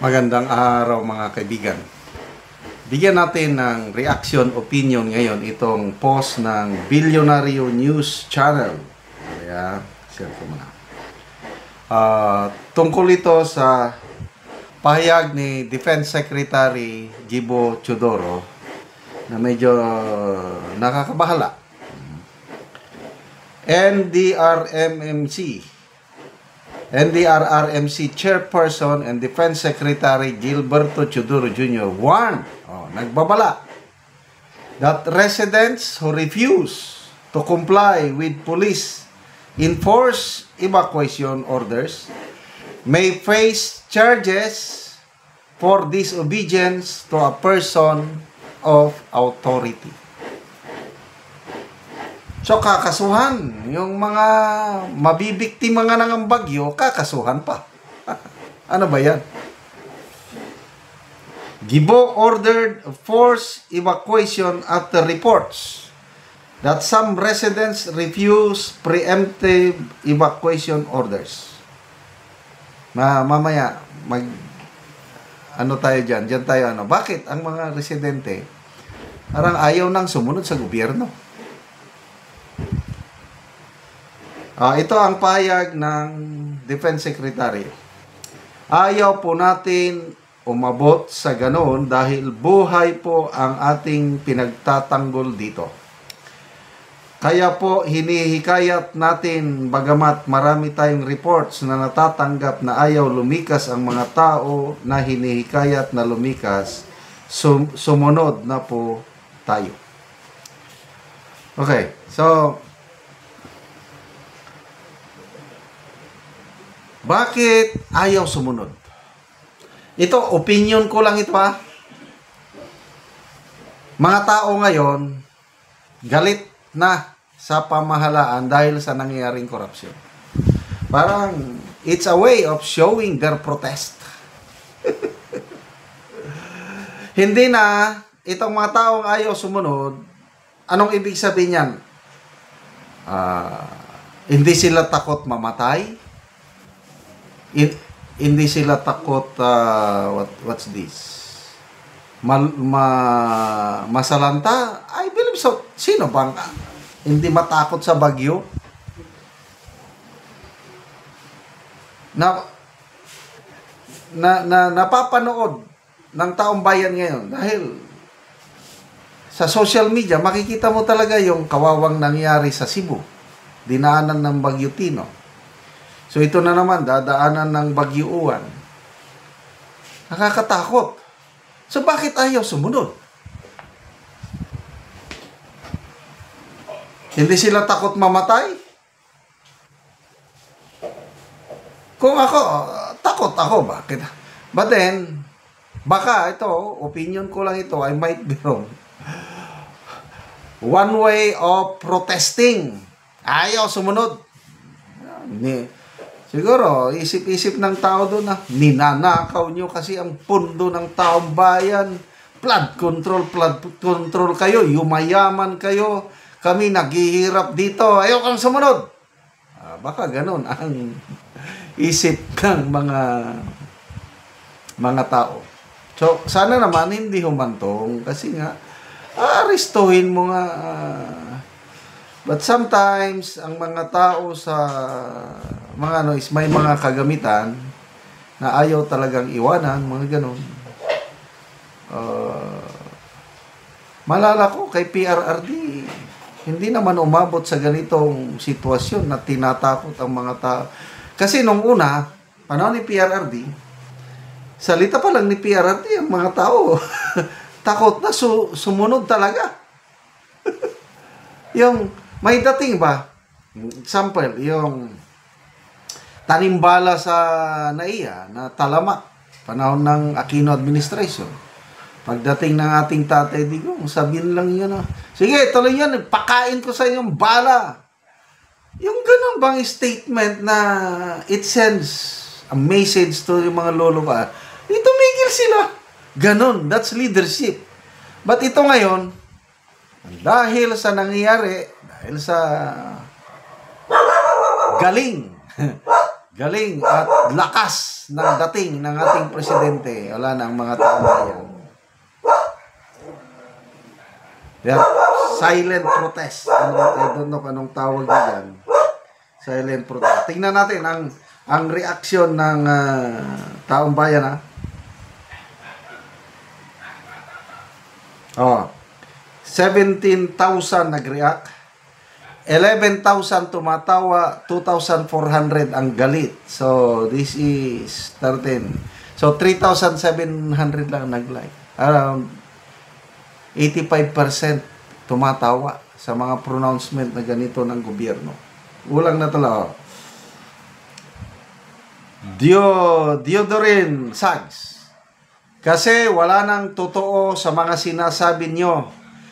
Magandang araw mga kaibigan. Bigyan natin ng reaction opinion ngayon itong post ng Bilyonaryo News Channel. Kaya, share ko muna. Tungkol ito sa pahayag ni Defense Secretary Gibo Teodoro na medyo nakakabahala. NDRRMC Chairperson and Defense Secretary Gilberto Teodoro Jr. warned, nagbabala, that residents who refuse to comply with police enforced evacuation orders may face charges for disobedience to a person of authority. So, kakasuhan. Yung mga mabibiktima nga ng bagyo, kakasuhan pa. Ano ba yan? Gibo ordered forced evacuation after reports that some residents refuse preemptive evacuation orders. Mamaya, ano tayo dyan? Dyan tayo ano. Bakit ang mga residente parang ayaw nang sumunod sa gobyerno? Ito ang pahayag ng Defense Secretary. Ayaw po natin umabot sa ganoon dahil buhay po ang ating pinagtatanggol dito. Kaya po hinihikayat natin, bagamat marami tayong reports na natatanggap na ayaw lumikas ang mga tao na hinihikayat na lumikas, sumunod na po tayo. Okay, so bakit ayaw sumunod? Ito, opinion ko lang ito ha. Mga tao ngayon, galit na sa pamahalaan dahil sa nangyayaring korupsyon. Parang, it's a way of showing their protest. Hindi na, itong mga taong ayaw sumunod, anong ibig sabihin yan? Hindi sila takot mamatay? Hindi sila takot, what's this? Masalanta? I believe so. Sino bang hindi matakot sa bagyo? Napapanood ng taong bayan ngayon dahil sa social media, makikita mo talaga yung kawawang nangyari sa Cebu. Dinaanan ng Bagyo Tino. So, ito na naman, dadaanan ng Bagyo Uwan. Nakakatakot. So, bakit ayaw sumunod? Hindi sila takot mamatay? Kung ako, takot ako. Bakit? But then, baka ito, opinion ko lang ito, I might be wrong. One way of protesting. Ayaw sumunod. Siguro, isip-isip ng tao doon na ninanakaw nyo kasi ang pundo ng taong bayan. Flood control kayo, yumayaman kayo. Kami naghihirap dito, ayaw kang sumunod. Baka ganun ang isip ng mga tao. So, sana naman hindi humantong kasi nga, aristuhin mo nga. But sometimes, ang mga tao sa mga may mga kagamitan na ayaw talagang iwanan, mga ganun. Malala ko kay PRRD, hindi naman umabot sa ganitong sitwasyon na tinatakot ang mga tao. Kasi nung una, panahon ni PRRD, salita pa lang ni PRRD, ang mga tao, takot na sumunod talaga. Yung may dating ba? Example, yung tanimbala sa NAIA na talamak, panahon ng Aquino administration. Pagdating ng ating Tatay Digong, sabihin lang yun, sige, tuloy yan, pakain ko sa inyong bala. Yung ganun bang statement na it sends a message to yung mga lolo ka, tumigil sila. Ganun, that's leadership. But ito ngayon, dahil sa nangyayari, dahil sa galing galing at lakas ng dating ng ating presidente. Wala na ang mga taong bayan. Yeah, silent protest. I don't know anong tawag diyan. Silent protest. Tingnan natin ang reaksyon ng taong bayan, ha. Oh. 17,000 nag-react. 11,000 tumatawa, 2,400 ang galit. So, this is 13. So, 3,700 lang nag-like. Around 85% tumatawa sa mga pronouncement na ganito ng gobyerno. Ulang na talaga. Diodorin Sags. Kasi wala nang totoo sa mga sinasabi nyo.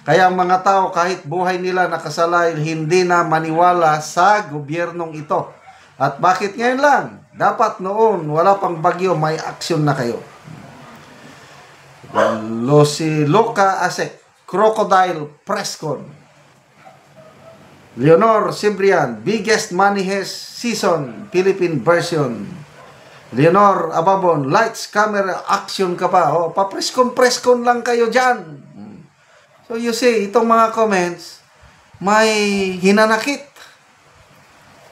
Kaya ang mga tao kahit buhay nila nakasalay, hindi na maniwala sa gobyernong ito. At bakit ngayon lang? Dapat noon, wala pang bagyo, may aksyon na kayo. Loca Asek, Crocodile Presscon. Leonor Cibrian, biggest money heist season, Philippine version. Leonor Ababon, lights, camera, action ka pa. Oh, pa-presscon lang kayo dyan. So you see, itong mga comments, may hinanakit.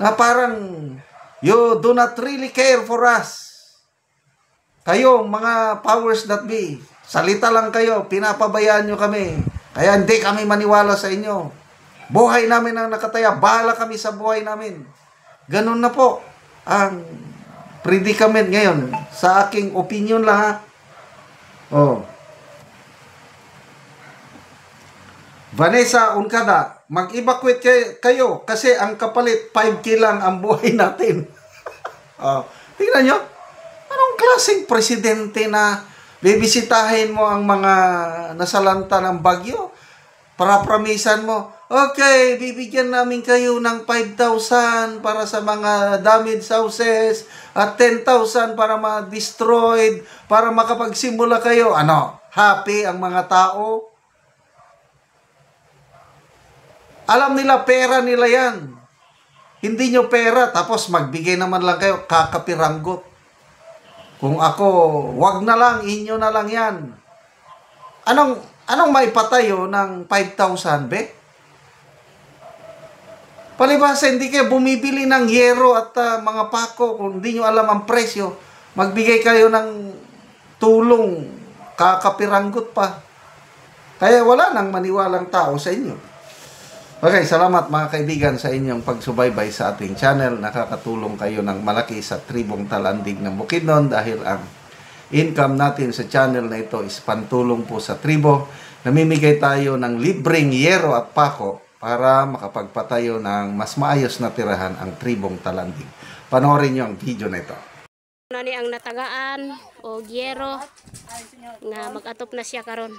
Na parang, you do not really care for us. Kayo, mga powers that be, salita lang kayo, pinapabayaan nyo kami. Kaya hindi kami maniwala sa inyo. Buhay namin ang nakataya, bahala kami sa buhay namin. Ganun na po ang predicament ngayon. Sa aking opinion lang, ha. Oh. Vanessa Uncada, mag-evacuate kayo kasi ang kapalit 5K lang ang buhay natin. Oh. Tingnan nyo. Anong klaseng presidente na bibisitahin mo ang mga nasalanta ng bagyo? Para-promisan mo, okay, bibigyan namin kayo ng 5,000 para sa mga damaged houses at 10,000 para ma-destroyed, para makapagsimula kayo. Ano? Happy ang mga tao? Alam nila, pera nila yan. Hindi nyo pera, tapos magbigay naman lang kayo, kakapiranggot. Kung ako, wag na lang, inyo na lang yan. Anong maipatayo ng 5,000, be? Palibasa, hindi kayo bumibili ng yero at mga pako kung hindi nyo alam ang presyo. Magbigay kayo ng tulong, kakapiranggot pa. Kaya wala nang maniwalang tao sa inyo. Okay, salamat mga kaibigan sa inyong pagsubaybay sa ating channel. Nakakatulong kayo ng malaki sa tribong Talandig ng Bukidnon dahil ang income natin sa channel na ito is pantulong po sa tribo. Namimigay tayo ng libreng yero at pako para makapagpatayo ng mas maayos na tirahan ang tribong Talandig. Panoorin nyo ang video na ito. Nani ang natagaan o yero nga mag-atop na siya karon.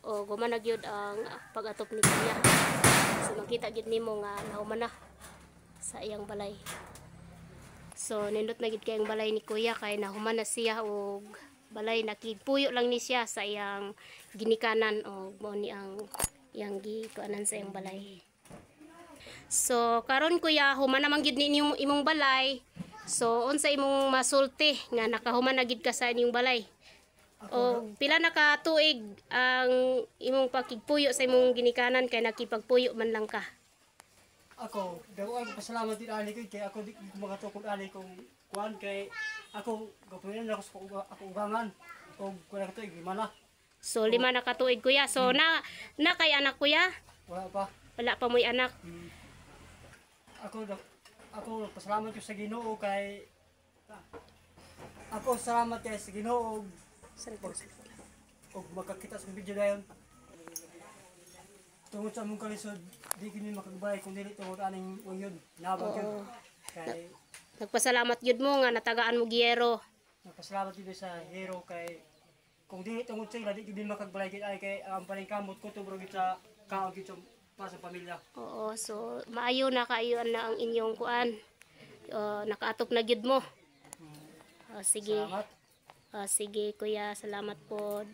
O gumana gyud ang pag-atop ni Kuya. So makita gyud nimo nga nahuman na sa iyang balay. So nindot na gyud kayong balay ni Kuya kay nahuman na siya og balay nakigpuyo lang ni siya sa iyang ginikanan o mo ni ang iyang gikuanan sa iyang balay. So karon Kuya, human naman gyud ni imong balay. So unsa imong masulti nga nakahuman na gyud ka sa inyong balay? O pila na ka tuig ang imong pakigpuyo sa imong ginikanan kay nakipagpuyo man lang ka? Ako, daw ang pasalamat din ali ko kay ako di makatukod ali kung kuan kay ako gapunan ako sa ako ugangan o kuan ko tuig mana. So 5 na ka tuig Kuya. So na kay anak Kuya? Wala pa. Wala pa mo'y anak. Ako pasalamat ko sa Ginoo kay ako salamat kay sa Ginoo og makakita sa video dayon. Tungod sa mong kalisod, di kini makagbay kung dili tungod aning unyon. Nabag yun. Kay Nagpasalamat gyud mo nga natagaan mo giyero. nagpasalamat din sa hero kay kung di tungod sa ila di gid makagbalay gid ay kay ang paningkamot ko tubro gid sa kaog gid para sa pamilya. Oo, so maayo na kayo na ang inyong kuan. Nakaatop na gyud mo. Sige. Salamat. Sige kuya, salamat pod.